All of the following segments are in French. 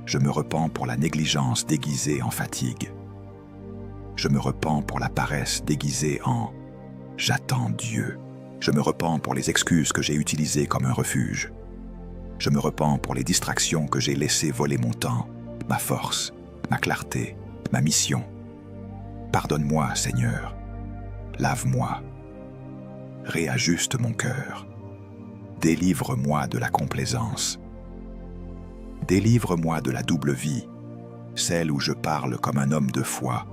Je me repens pour la négligence déguisée en fatigue. Je me repens pour la paresse déguisée en « j'attends Dieu ». Je me repens pour les excuses que j'ai utilisées comme un refuge. Je me repens pour les distractions que j'ai laissé voler mon temps, ma force, ma clarté, ma mission. Pardonne-moi, Seigneur. Lave-moi. Réajuste mon cœur. Délivre-moi de la complaisance. Délivre-moi de la double vie, celle où je parle comme un homme de foi,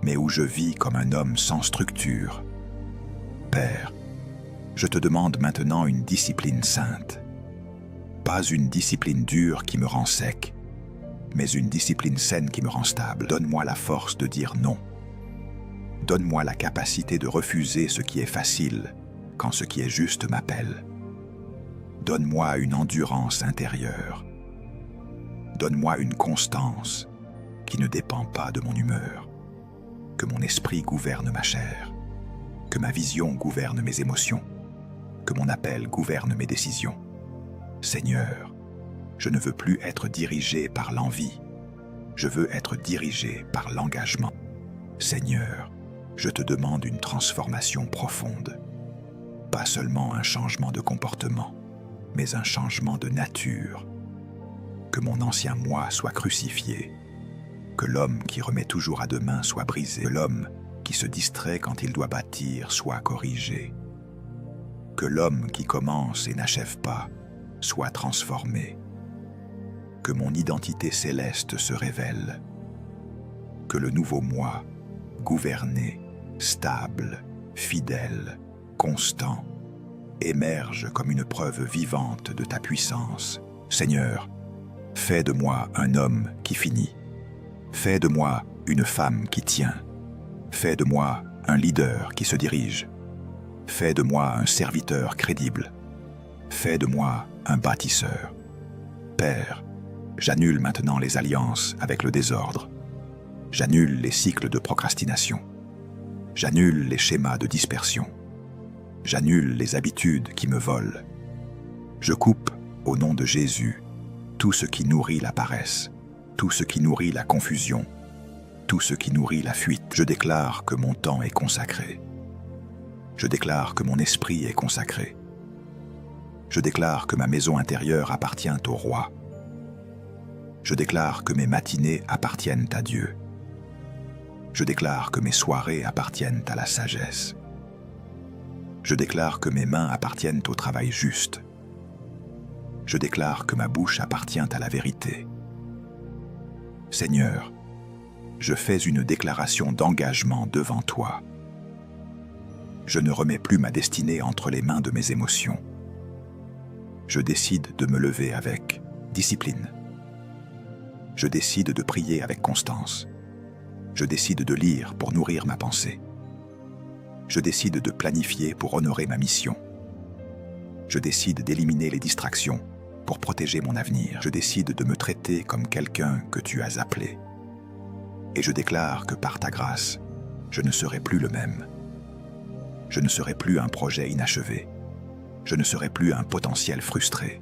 mais où je vis comme un homme sans structure. Père, je te demande maintenant une discipline sainte. Pas une discipline dure qui me rend sec, mais une discipline saine qui me rend stable. Donne-moi la force de dire non. Donne-moi la capacité de refuser ce qui est facile quand ce qui est juste m'appelle. Donne-moi une endurance intérieure. Donne-moi une constance qui ne dépend pas de mon humeur. Que mon esprit gouverne ma chair. Que ma vision gouverne mes émotions. Que mon appel gouverne mes décisions. Seigneur, je ne veux plus être dirigé par l'envie. Je veux être dirigé par l'engagement. Seigneur, je te demande une transformation profonde. Pas seulement un changement de comportement, mais un changement de nature. Que mon ancien moi soit crucifié. Que l'homme qui remet toujours à demain soit brisé. Que l'homme qui se distrait quand il doit bâtir soit corrigé. Que l'homme qui commence et n'achève pas soit transformé. Que mon identité céleste se révèle. Que le nouveau moi, gouverné, stable, fidèle, constant, émerge comme une preuve vivante de ta puissance. Seigneur, fais de moi un homme qui finit. Fais de moi une femme qui tient. Fais de moi un leader qui se dirige. Fais de moi un serviteur crédible. Fais de moi un bâtisseur. Père, j'annule maintenant les alliances avec le désordre. J'annule les cycles de procrastination. J'annule les schémas de dispersion. J'annule les habitudes qui me volent. Je coupe, au nom de Jésus, tout ce qui nourrit la paresse, tout ce qui nourrit la confusion, tout ce qui nourrit la fuite. Je déclare que mon temps est consacré. Je déclare que mon esprit est consacré. Je déclare que ma maison intérieure appartient au roi. Je déclare que mes matinées appartiennent à Dieu. Je déclare que mes soirées appartiennent à la sagesse. Je déclare que mes mains appartiennent au travail juste. Je déclare que ma bouche appartient à la vérité. Seigneur, je fais une déclaration d'engagement devant toi. Je ne remets plus ma destinée entre les mains de mes émotions. Je décide de me lever avec discipline. Je décide de prier avec constance. Je décide de lire pour nourrir ma pensée. Je décide de planifier pour honorer ma mission. Je décide d'éliminer les distractions pour protéger mon avenir. Je décide de me traiter comme quelqu'un que tu as appelé. Et je déclare que par ta grâce, je ne serai plus le même. Je ne serai plus un projet inachevé. Je ne serai plus un potentiel frustré.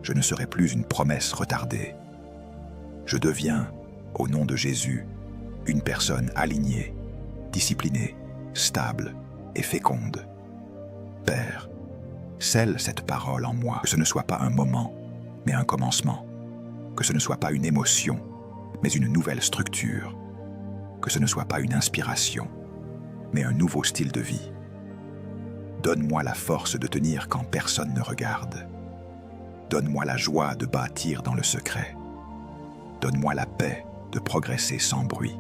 Je ne serai plus une promesse retardée. Je deviens, au nom de Jésus, une personne alignée, disciplinée, stable et féconde. Père, scelle cette parole en moi, que ce ne soit pas un moment, mais un commencement, que ce ne soit pas une émotion, mais une nouvelle structure, que ce ne soit pas une inspiration, mais un nouveau style de vie. Donne-moi la force de tenir quand personne ne regarde. Donne-moi la joie de bâtir dans le secret. Donne-moi la paix de progresser sans bruit.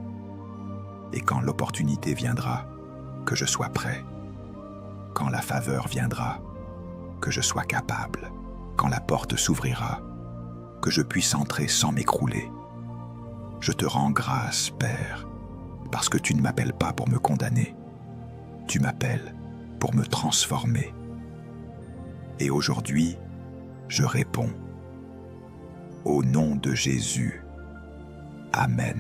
Et quand l'opportunité viendra, que je sois prêt. Quand la faveur viendra, que je sois capable. Quand la porte s'ouvrira, que je puisse entrer sans m'écrouler. Je te rends grâce, Père, parce que tu ne m'appelles pas pour me condamner. Tu m'appelles pour me transformer. Et aujourd'hui, je réponds. Au nom de Jésus. Amen.